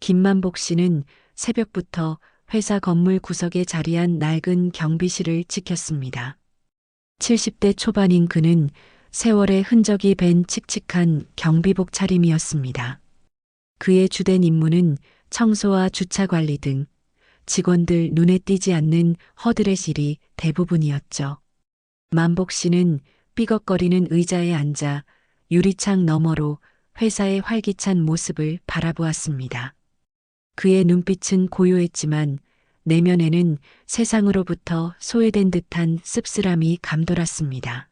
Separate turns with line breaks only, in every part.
김만복 씨는 새벽부터 회사 건물 구석에 자리한 낡은 경비실을 지켰습니다. 70대 초반인 그는 세월의 흔적이 밴 칙칙한 경비복 차림이었습니다. 그의 주된 임무는 청소와 주차 관리 등 직원들 눈에 띄지 않는 허드렛 일이 대부분이었죠. 만복 씨는 삐걱거리는 의자에 앉아 유리창 너머로 회사의 활기찬 모습을 바라보았습니다. 그의 눈빛은 고요했지만 내면에는 세상으로부터 소외된 듯한 씁쓸함이 감돌았습니다.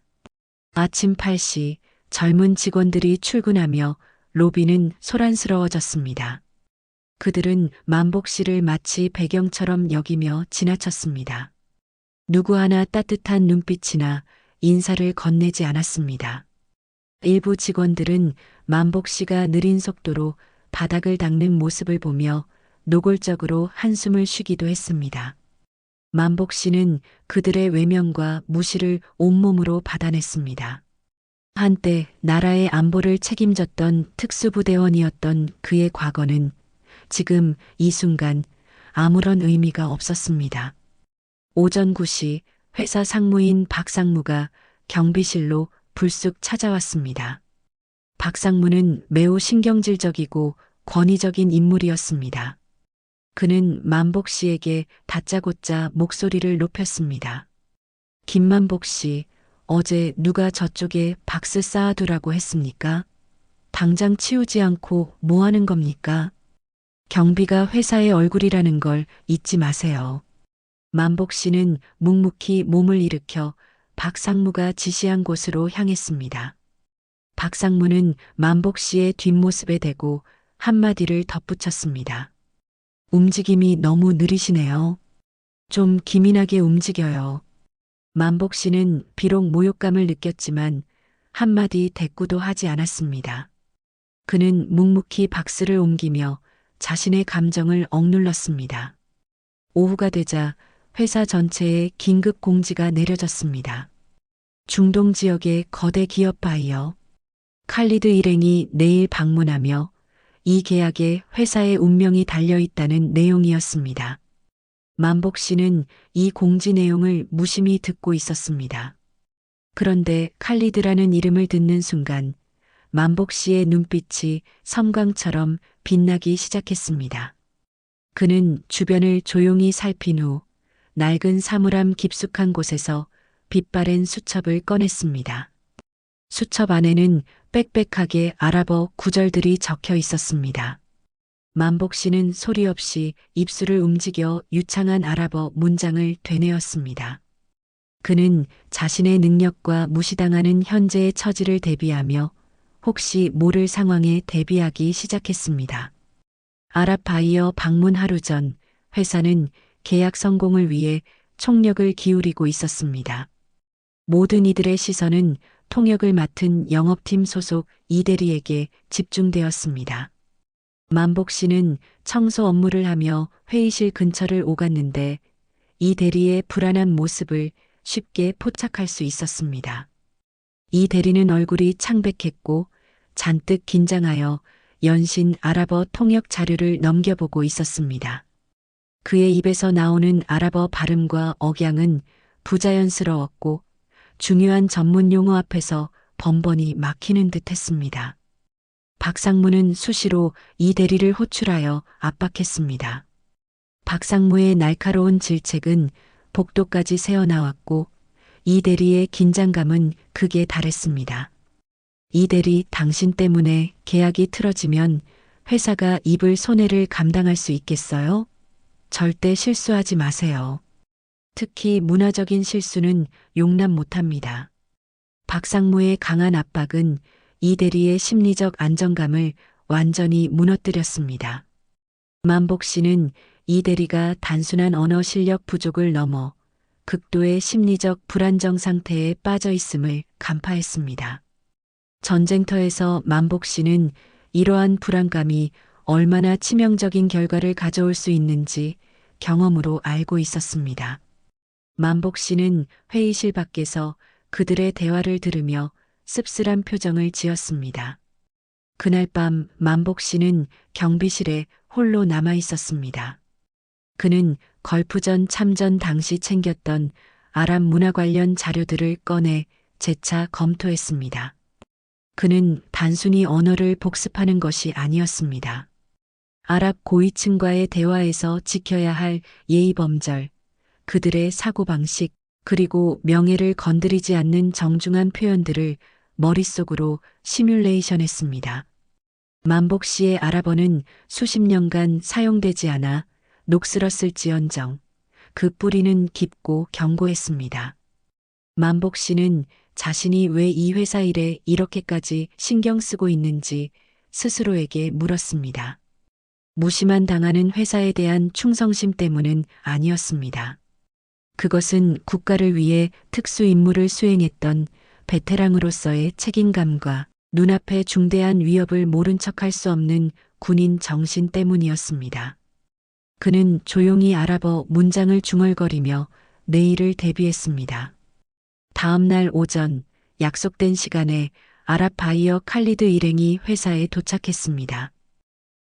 아침 8시 젊은 직원들이 출근하며 로비는 소란스러워졌습니다. 그들은 만복 씨를 마치 배경처럼 여기며 지나쳤습니다. 누구 하나 따뜻한 눈빛이나 인사를 건네지 않았습니다. 일부 직원들은 만복 씨가 느린 속도로 바닥을 닦는 모습을 보며 노골적으로 한숨을 쉬기도 했습니다. 만복 씨는 그들의 외면과 무시를 온몸으로 받아냈습니다. 한때 나라의 안보를 책임졌던 특수부대원이었던 그의 과거는 지금 이 순간 아무런 의미가 없었습니다. 오전 9시 회사 상무인 박상무가 경비실로 불쑥 찾아왔습니다. 박상무는 매우 신경질적이고 권위적인 인물이었습니다. 그는 만복 씨에게 다짜고짜 목소리를 높였습니다. 김만복 씨, 어제 누가 저쪽에 박스 쌓아두라고 했습니까? 당장 치우지 않고 뭐 하는 겁니까? 경비가 회사의 얼굴이라는 걸 잊지 마세요. 만복 씨는 묵묵히 몸을 일으켜 박상무가 지시한 곳으로 향했습니다. 박상무는 만복 씨의 뒷모습에 대고 한마디를 덧붙였습니다. 움직임이 너무 느리시네요. 좀 기민하게 움직여요. 만복 씨는 비록 모욕감을 느꼈지만 한마디 대꾸도 하지 않았습니다. 그는 묵묵히 박스를 옮기며 자신의 감정을 억눌렀습니다. 오후가 되자 회사 전체에 긴급 공지가 내려졌습니다. 중동 지역의 거대 기업 바이어 칼리드 일행이 내일 방문하며 이 계약에 회사의 운명이 달려있다는 내용이었습니다. 만복 씨는 이 공지 내용을 무심히 듣고 있었습니다. 그런데 칼리드라는 이름을 듣는 순간 만복 씨의 눈빛이 섬광처럼 빛나기 시작했습니다. 그는 주변을 조용히 살핀 후 낡은 사물함 깊숙한 곳에서 빛바랜 수첩을 꺼냈습니다. 수첩 안에는 빽빽하게 아랍어 구절들이 적혀 있었습니다. 만복 씨는 소리 없이 입술을 움직여 유창한 아랍어 문장을 되뇌었습니다. 그는 자신의 능력과 무시당하는 현재의 처지를 대비하며 혹시 모를 상황에 대비하기 시작했습니다. 아랍 바이어 방문 하루 전 회사는 계약 성공을 위해 총력을 기울이고 있었습니다. 모든 이들의 시선은 통역을 맡은 영업팀 소속 이대리에게 집중되었습니다. 만복 씨는 청소 업무를 하며 회의실 근처를 오갔는데 이 대리의 불안한 모습을 쉽게 포착할 수 있었습니다. 이 대리는 얼굴이 창백했고 잔뜩 긴장하여 연신 아랍어 통역 자료를 넘겨보고 있었습니다. 그의 입에서 나오는 아랍어 발음과 억양은 부자연스러웠고 중요한 전문 용어 앞에서 번번이 막히는 듯 했습니다. 박상무는 수시로 이 대리를 호출하여 압박했습니다. 박상무의 날카로운 질책은 복도까지 새어나왔고 이 대리의 긴장감은 극에 달했습니다. 이 대리, 당신 때문에 계약이 틀어지면 회사가 입을 손해를 감당할 수 있겠어요? 절대 실수하지 마세요. 특히 문화적인 실수는 용납 못합니다. 박상무의 강한 압박은 이 대리의 심리적 안정감을 완전히 무너뜨렸습니다. 만복 씨는 이 대리가 단순한 언어 실력 부족을 넘어 극도의 심리적 불안정 상태에 빠져 있음을 간파했습니다. 전쟁터에서 만복 씨는 이러한 불안감이 얼마나 치명적인 결과를 가져올 수 있는지 경험으로 알고 있었습니다. 만복 씨는 회의실 밖에서 그들의 대화를 들으며 씁쓸한 표정을 지었습니다. 그날 밤 만복 씨는 경비실에 홀로 남아 있었습니다. 그는 걸프전 참전 당시 챙겼던 아랍 문화 관련 자료들을 꺼내 재차 검토했습니다. 그는 단순히 언어를 복습하는 것이 아니었습니다. 아랍 고위층과의 대화에서 지켜야 할 예의범절, 그들의 사고방식, 그리고 명예를 건드리지 않는 정중한 표현들을 머릿속으로 시뮬레이션했습니다. 만복 씨의 아랍어는 수십 년간 사용되지 않아 녹슬었을지언정 그 뿌리는 깊고 견고했습니다. 만복 씨는 자신이 왜 이 회사 일에 이렇게까지 신경 쓰고 있는지 스스로에게 물었습니다. 무시만 당하는 회사에 대한 충성심 때문은 아니었습니다. 그것은 국가를 위해 특수 임무를 수행했던 베테랑으로서의 책임감과 눈앞의 중대한 위협을 모른 척할 수 없는 군인 정신 때문이었습니다. 그는 조용히 아랍어 문장을 중얼거리며 내일을 대비했습니다. 다음 날 오전 약속된 시간에 아랍 바이어 칼리드 일행이 회사에 도착했습니다.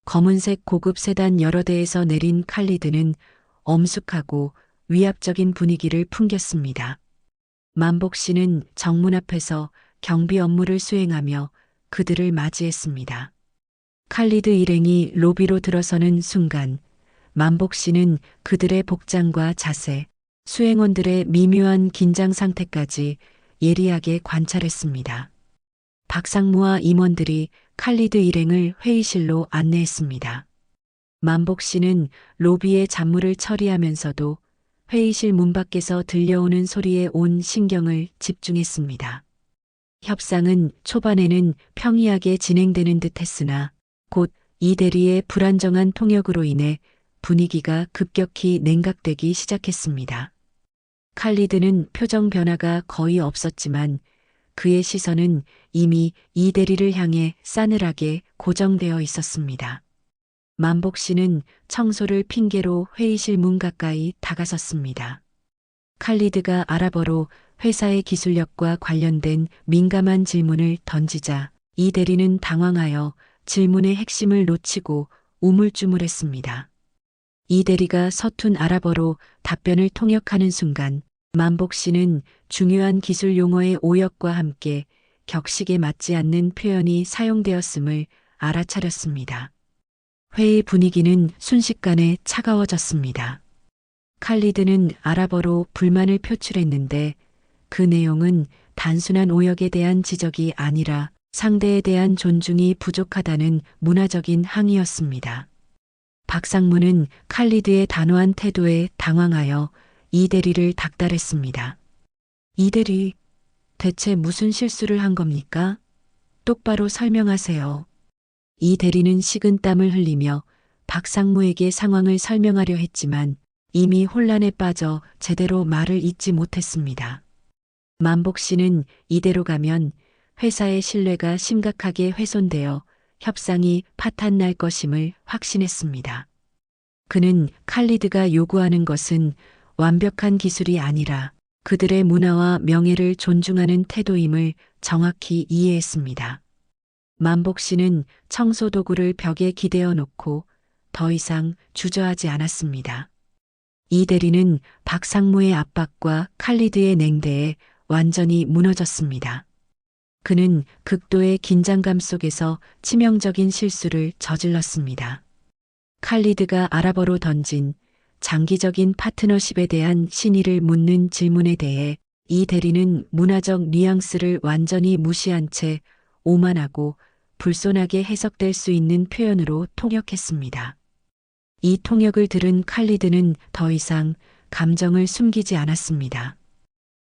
검은색 고급 세단 여러 대에서 내린 칼리드는 엄숙하고 위압적인 분위기를 풍겼습니다. 만복 씨는 정문 앞에서 경비 업무를 수행하며 그들을 맞이했습니다. 칼리드 일행이 로비로 들어서는 순간 만복 씨는 그들의 복장과 자세, 수행원들의 미묘한 긴장 상태까지 예리하게 관찰했습니다. 박상무와 임원들이 칼리드 일행을 회의실로 안내했습니다. 만복 씨는 로비의 잡무를 처리하면서도 회의실 문 밖에서 들려오는 소리에 온 신경을 집중했습니다. 협상은 초반에는 평이하게 진행되는 듯 했으나 곧 이 대리의 불안정한 통역으로 인해 분위기가 급격히 냉각되기 시작했습니다. 칼리드는 표정 변화가 거의 없었지만 그의 시선은 이미 이 대리를 향해 싸늘하게 고정되어 있었습니다. 만복 씨는 청소를 핑계로 회의실 문 가까이 다가섰습니다. 칼리드가 아랍어로 회사의 기술력과 관련된 민감한 질문을 던지자 이 대리는 당황하여 질문의 핵심을 놓치고 우물쭈물했습니다. 이 대리가 서툰 아랍어로 답변을 통역하는 순간 만복 씨는 중요한 기술 용어의 오역과 함께 격식에 맞지 않는 표현이 사용되었음을 알아차렸습니다. 회의 분위기는 순식간에 차가워졌습니다. 칼리드는 아랍어로 불만을 표출했는데 그 내용은 단순한 오역에 대한 지적이 아니라 상대에 대한 존중이 부족하다는 문화적인 항의였습니다. 박상무는 칼리드의 단호한 태도에 당황하여 이 대리를 닥달했습니다. 이 대리, 대체 무슨 실수를 한 겁니까? 똑바로 설명하세요. 이 대리는 식은땀을 흘리며 박상무에게 상황을 설명하려 했지만 이미 혼란에 빠져 제대로 말을 잇지 못했습니다. 만복 씨는 이대로 가면 회사의 신뢰가 심각하게 훼손되어 협상이 파탄날 것임을 확신했습니다. 그는 칼리드가 요구하는 것은 완벽한 기술이 아니라 그들의 문화와 명예를 존중하는 태도임을 정확히 이해했습니다. 만복 씨는 청소 도구를 벽에 기대어 놓고 더 이상 주저하지 않았습니다. 이 대리는 박상무의 압박과 칼리드의 냉대에 완전히 무너졌습니다. 그는 극도의 긴장감 속에서 치명적인 실수를 저질렀습니다. 칼리드가 아랍어로 던진 장기적인 파트너십에 대한 신의를 묻는 질문에 대해 이 대리는 문화적 뉘앙스를 완전히 무시한 채 오만하고 불손하게 해석될 수 있는 표현으로 통역했습니다. 이 통역을 들은 칼리드는 더 이상 감정을 숨기지 않았습니다.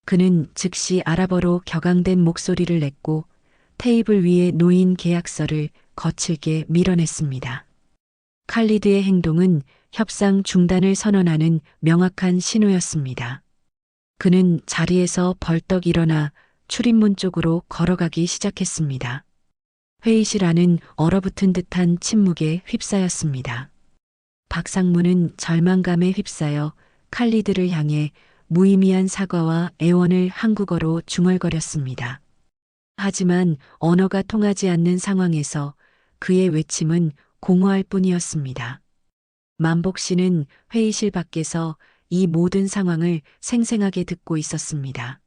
그는 즉시 아랍어로 격앙된 목소리를 냈고 테이블 위에 놓인 계약서를 거칠게 밀어냈습니다. 칼리드의 행동은 협상 중단을 선언하는 명확한 신호였습니다. 그는 자리에서 벌떡 일어나 출입문 쪽으로 걸어가기 시작했습니다. 회의실 안은 얼어붙은 듯한 침묵에 휩싸였습니다. 박상무는 절망감에 휩싸여 칼리드를 향해 무의미한 사과와 애원을 한국어로 중얼거렸습니다. 하지만 언어가 통하지 않는 상황에서 그의 외침은 공허할 뿐이었습니다. 만복 씨는 회의실 밖에서 이 모든 상황을 생생하게 듣고 있었습니다.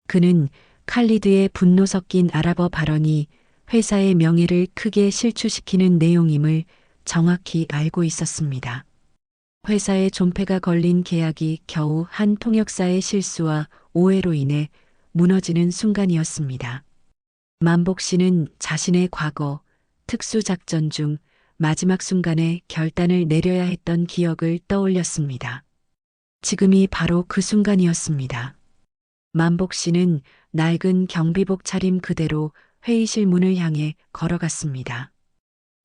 그는 칼리드의 분노 섞인 아랍어 발언이 회사의 명예를 크게 실추시키는 내용임을 정확히 알고 있었습니다. 회사의 존폐가 걸린 계약이 겨우 한 통역사의 실수와 오해로 인해 무너지는 순간이었습니다. 만복 씨는 자신의 과거, 특수작전 중 마지막 순간에 결단을 내려야 했던 기억을 떠올렸습니다. 지금이 바로 그 순간이었습니다. 만복 씨는 낡은 경비복 차림 그대로 회의실 문을 향해 걸어갔습니다.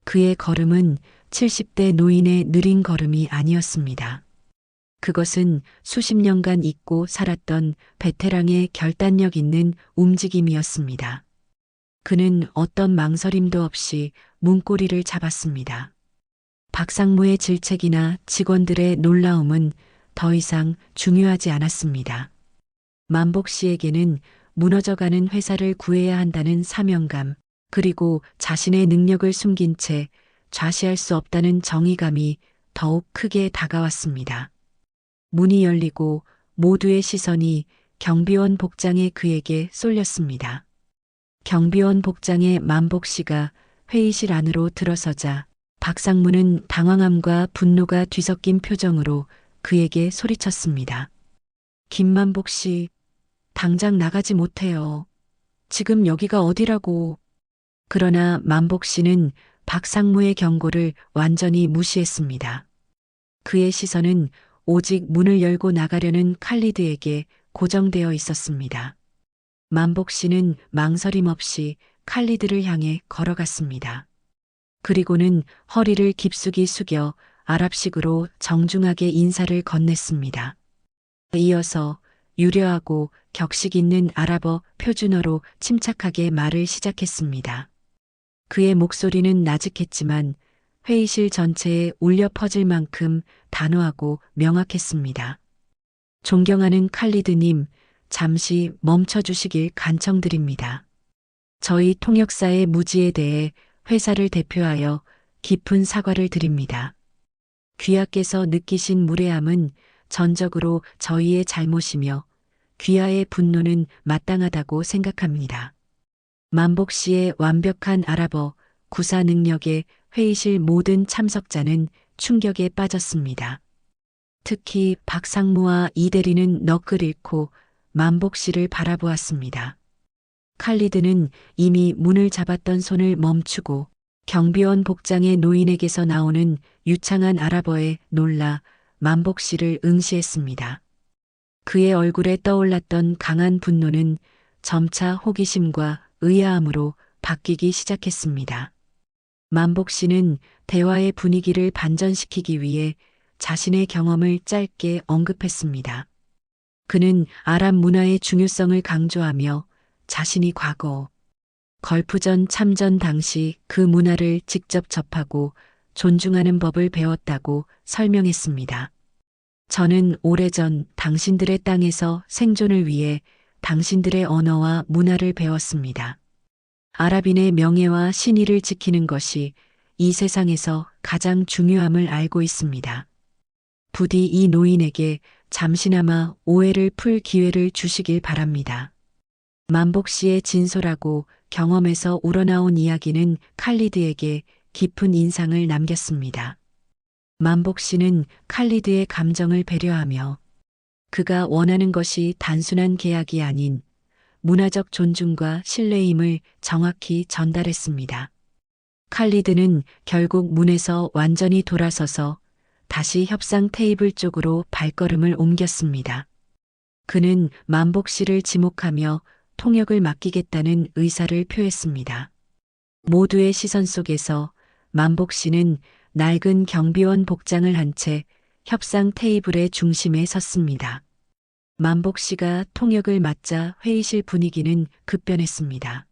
그의 걸음은 70대 노인의 느린 걸음이 아니었습니다. 그것은 수십 년간 잊고 살았던 베테랑의 결단력 있는 움직임이었습니다. 그는 어떤 망설임도 없이 문고리를 잡았습니다. 박상무의 질책이나 직원들의 놀라움은 더 이상 중요하지 않았습니다. 만복 씨에게는 무너져가는 회사를 구해야 한다는 사명감, 그리고 자신의 능력을 숨긴 채 좌시할 수 없다는 정의감이 더욱 크게 다가왔습니다. 문이 열리고 모두의 시선이 경비원 복장의 그에게 쏠렸습니다. 경비원 복장의 만복 씨가 회의실 안으로 들어서자 박상무는 당황함과 분노가 뒤섞인 표정으로 그에게 소리쳤습니다. 김만복 씨, 당장 나가지 못해요. 지금 여기가 어디라고. 그러나 만복 씨는 박상무의 경고를 완전히 무시했습니다. 그의 시선은 오직 문을 열고 나가려는 칼리드에게 고정되어 있었습니다. 만복 씨는 망설임 없이 칼리드를 향해 걸어갔습니다. 그리고는 허리를 깊숙이 숙여 아랍식으로 정중하게 인사를 건넸습니다. 이어서 유려하고 격식 있는 아랍어 표준어로 침착하게 말을 시작했습니다. 그의 목소리는 나직했지만 회의실 전체에 울려 퍼질 만큼 단호하고 명확했습니다. 존경하는 칼리드님, 잠시 멈춰주시길 간청드립니다. 저희 통역사의 무지에 대해 회사를 대표하여 깊은 사과를 드립니다. 귀하께서 느끼신 무례함은 전적으로 저희의 잘못이며 귀하의 분노는 마땅하다고 생각합니다. 만복 씨의 완벽한 아랍어 구사 능력에 회의실 모든 참석자는 충격에 빠졌습니다. 특히 박상무와 이대리는 넋을 잃고 만복 씨를 바라보았습니다. 칼리드는 이미 문을 잡았던 손을 멈추고 경비원 복장의 노인에게서 나오는 유창한 아랍어에 놀라 만복 씨를 응시했습니다. 그의 얼굴에 떠올랐던 강한 분노는 점차 호기심과 의아함으로 바뀌기 시작했습니다. 만복 씨는 대화의 분위기를 반전시키기 위해 자신의 경험을 짧게 언급했습니다. 그는 아랍 문화의 중요성을 강조하며 자신이 과거 걸프전 참전 당시 그 문화를 직접 접하고 존중하는 법을 배웠다고 설명했습니다. 저는 오래전 당신들의 땅에서 생존을 위해 당신들의 언어와 문화를 배웠습니다. 아랍인의 명예와 신의를 지키는 것이 이 세상에서 가장 중요함을 알고 있습니다. 부디 이 노인에게 잠시나마 오해를 풀 기회를 주시길 바랍니다. 만복 씨의 진솔하고 경험에서 우러나온 이야기는 칼리드에게 깊은 인상을 남겼습니다. 만복 씨는 칼리드의 감정을 배려하며 그가 원하는 것이 단순한 계약이 아닌 문화적 존중과 신뢰임을 정확히 전달했습니다. 칼리드는 결국 문에서 완전히 돌아서서 다시 협상 테이블 쪽으로 발걸음을 옮겼습니다. 그는 만복 씨를 지목하며 통역을 맡기겠다는 의사를 표했습니다. 모두의 시선 속에서 만복 씨는 낡은 경비원 복장을 한 채 협상 테이블의 중심에 섰습니다. 만복 씨가 통역을 맡자 회의실 분위기는 급변했습니다.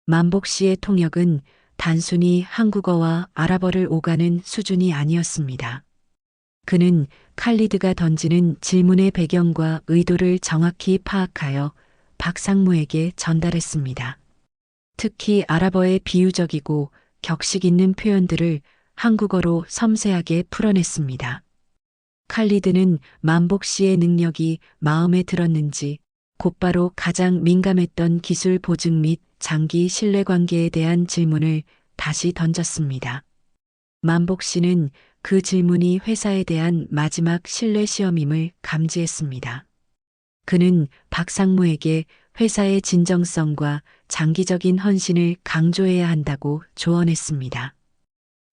만복 씨의 통역은 단순히 한국어와 아랍어를 오가는 수준이 아니었습니다. 그는 칼리드가 던지는 질문의 배경과 의도를 정확히 파악하여 박상무에게 전달했습니다. 특히 아랍어의 비유적이고 격식 있는 표현들을 한국어로 섬세하게 풀어냈습니다. 칼리드는 만복 씨의 능력이 마음에 들었는지 곧바로 가장 민감했던 기술 보증 및 장기 신뢰관계에 대한 질문을 다시 던졌습니다. 만복 씨는 그 질문이 회사에 대한 마지막 신뢰 시험임을 감지했습니다. 그는 박상무에게 회사의 진정성과 장기적인 헌신을 강조해야 한다고 조언했습니다.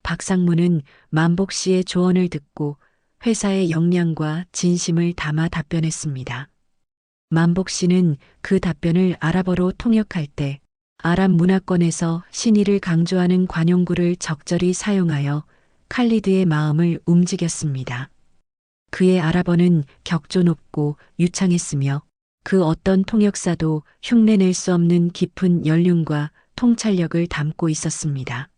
박상무는 만복 씨의 조언을 듣고 회사의 역량과 진심을 담아 답변했습니다. 만복 씨는 그 답변을 아랍어로 통역할 때 아랍 문화권에서 신의를 강조하는 관용구를 적절히 사용하여 칼리드의 마음을 움직였습니다. 그의 아랍어는 격조 높고 유창했으며 그 어떤 통역사도 흉내낼 수 없는 깊은 연륜과 통찰력을 담고 있었습니다.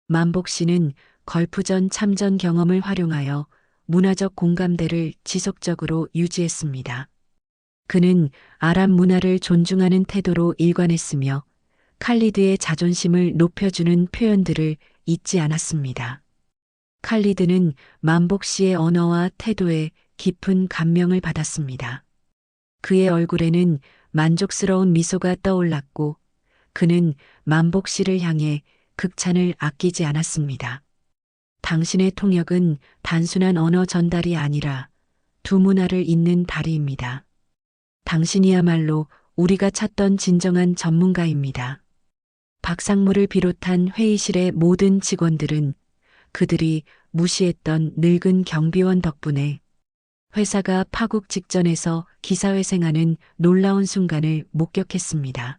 만복 씨는 걸프전 참전 경험을 활용하여 문화적 공감대를 지속적으로 유지했습니다. 그는 아랍 문화를 존중하는 태도로 일관했으며 칼리드의 자존심을 높여주는 표현들을 잊지 않았습니다. 칼리드는 만복 씨의 언어와 태도에 깊은 감명을 받았습니다. 그의 얼굴에는 만족스러운 미소가 떠올랐고 그는 만복 씨를 향해 극찬을 아끼지 않았습니다. 당신의 통역은 단순한 언어 전달이 아니라 두 문화를 잇는 다리입니다. 당신이야말로 우리가 찾던 진정한 전문가입니다. 박상무를 비롯한 회의실의 모든 직원들은 그들이 무시했던 늙은 경비원 덕분에 회사가 파국 직전에서 기사회생하는 놀라운 순간을 목격했습니다.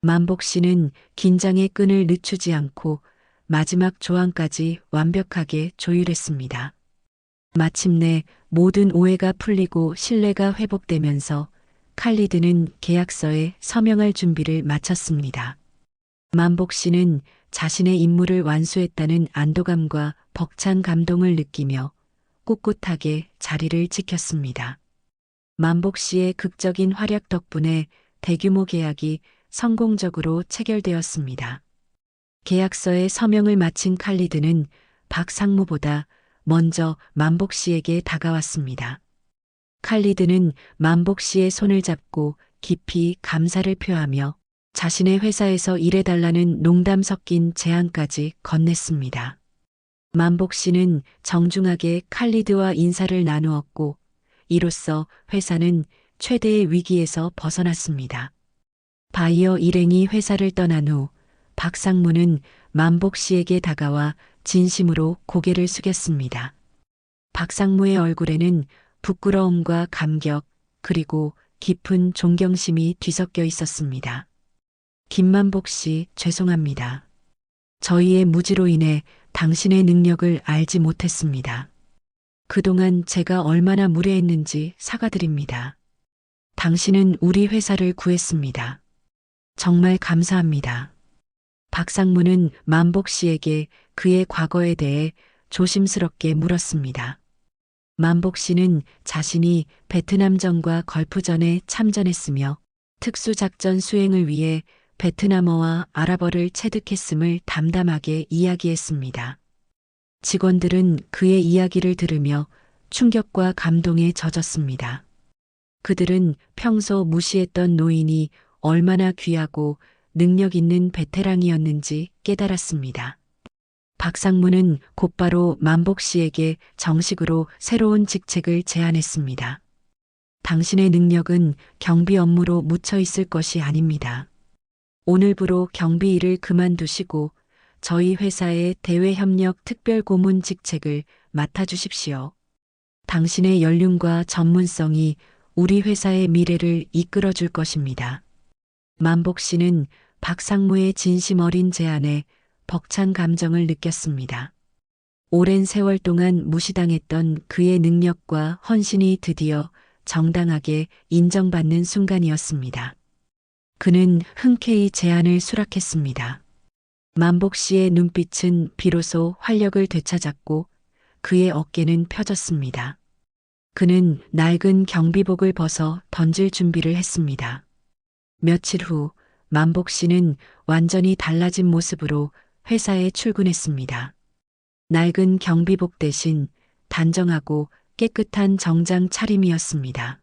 만복 씨는 긴장의 끈을 늦추지 않고 마지막 조항까지 완벽하게 조율했습니다. 마침내 모든 오해가 풀리고 신뢰가 회복되면서 칼리드는 계약서에 서명할 준비를 마쳤습니다. 만복 씨는 자신의 임무를 완수했다는 안도감과 벅찬 감동을 느끼며 꿋꿋하게 자리를 지켰습니다. 만복 씨의 극적인 활약 덕분에 대규모 계약이 성공적으로 체결되었습니다. 계약서에 서명을 마친 칼리드는 박상무보다 먼저 만복 씨에게 다가왔습니다. 칼리드는 만복 씨의 손을 잡고 깊이 감사를 표하며 자신의 회사에서 일해달라는 농담 섞인 제안까지 건넸습니다. 만복 씨는 정중하게 칼리드와 인사를 나누었고 이로써 회사는 최대의 위기에서 벗어났습니다. 바이어 일행이 회사를 떠난 후 박상무는 만복 씨에게 다가와 진심으로 고개를 숙였습니다. 박상무의 얼굴에는 부끄러움과 감격 그리고 깊은 존경심이 뒤섞여 있었습니다. 김만복 씨, 죄송합니다. 저희의 무지로 인해 당신의 능력을 알지 못했습니다. 그동안 제가 얼마나 무례했는지 사과드립니다. 당신은 우리 회사를 구했습니다. 정말 감사합니다. 박상무는 만복 씨에게 그의 과거에 대해 조심스럽게 물었습니다. 만복 씨는 자신이 베트남전과 걸프전에 참전했으며 특수작전 수행을 위해 베트남어와 아랍어를 체득했음을 담담하게 이야기했습니다. 직원들은 그의 이야기를 들으며 충격과 감동에 젖었습니다. 그들은 평소 무시했던 노인이 얼마나 귀하고 능력 있는 베테랑이었는지 깨달았습니다. 박상무는 곧바로 만복 씨에게 정식으로 새로운 직책을 제안했습니다. 당신의 능력은 경비 업무로 묻혀 있을 것이 아닙니다. 오늘부로 경비 일을 그만두시고 저희 회사의 대외협력 특별고문 직책을 맡아주십시오. 당신의 연륜과 전문성이 우리 회사의 미래를 이끌어줄 것입니다. 만복 씨는 박상무의 진심 어린 제안에 벅찬 감정을 느꼈습니다. 오랜 세월 동안 무시당했던 그의 능력과 헌신이 드디어 정당하게 인정받는 순간이었습니다. 그는 흔쾌히 제안을 수락했습니다. 만복 씨의 눈빛은 비로소 활력을 되찾았고 그의 어깨는 펴졌습니다. 그는 낡은 경비복을 벗어 던질 준비를 했습니다. 며칠 후 만복 씨는 완전히 달라진 모습으로 회사에 출근했습니다. 낡은 경비복 대신 단정하고 깨끗한 정장 차림이었습니다.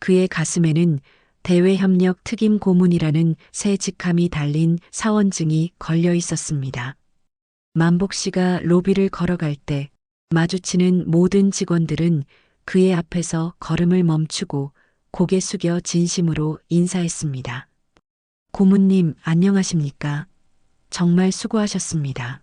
그의 가슴에는 대외협력 특임 고문이라는 새 직함이 달린 사원증이 걸려 있었습니다. 만복 씨가 로비를 걸어갈 때 마주치는 모든 직원들은 그의 앞에서 걸음을 멈추고 고개 숙여 진심으로 인사했습니다. 고문님, 안녕하십니까? 정말 수고하셨습니다.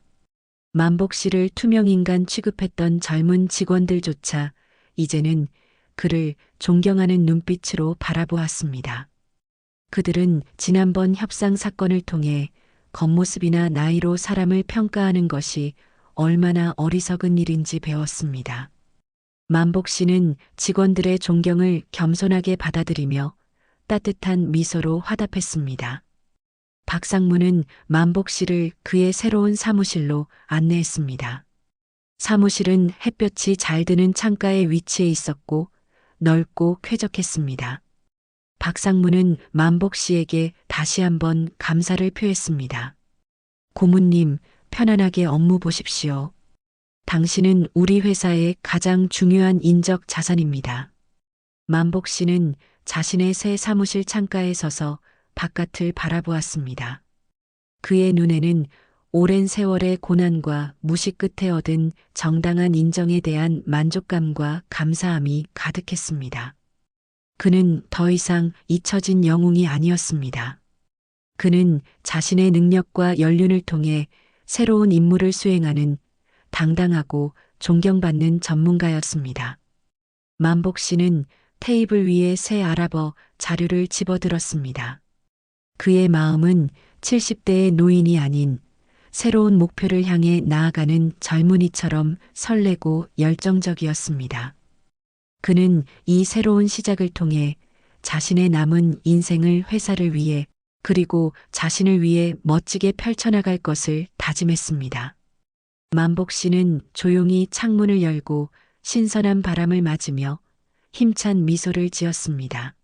만복 씨를 투명인간 취급했던 젊은 직원들조차 이제는 그를 존경하는 눈빛으로 바라보았습니다. 그들은 지난번 협상 사건을 통해 겉모습이나 나이로 사람을 평가하는 것이 얼마나 어리석은 일인지 배웠습니다. 만복 씨는 직원들의 존경을 겸손하게 받아들이며 따뜻한 미소로 화답했습니다. 박상무는 만복 씨를 그의 새로운 사무실로 안내했습니다. 사무실은 햇볕이 잘 드는 창가에 위치해 있었고 넓고 쾌적했습니다. 박상무는 만복 씨에게 다시 한번 감사를 표했습니다. 고문님, 편안하게 업무 보십시오. 당신은 우리 회사의 가장 중요한 인적 자산입니다. 만복 씨는 자신의 새 사무실 창가에 서서 바깥을 바라보았습니다. 그의 눈에는 오랜 세월의 고난과 무식 끝에 얻은 정당한 인정에 대한 만족감과 감사함이 가득했습니다. 그는 더 이상 잊혀진 영웅이 아니었습니다. 그는 자신의 능력과 연륜을 통해 새로운 임무를 수행하는 당당하고 존경받는 전문가였습니다. 만복 씨는 테이블 위에 새 아랍어 자료를 집어들었습니다. 그의 마음은 70대의 노인이 아닌 새로운 목표를 향해 나아가는 젊은이처럼 설레고 열정적이었습니다. 그는 이 새로운 시작을 통해 자신의 남은 인생을 회사를 위해 그리고 자신을 위해 멋지게 펼쳐나갈 것을 다짐했습니다. 만복 씨는 조용히 창문을 열고 신선한 바람을 맞으며 힘찬 미소를 지었습니다.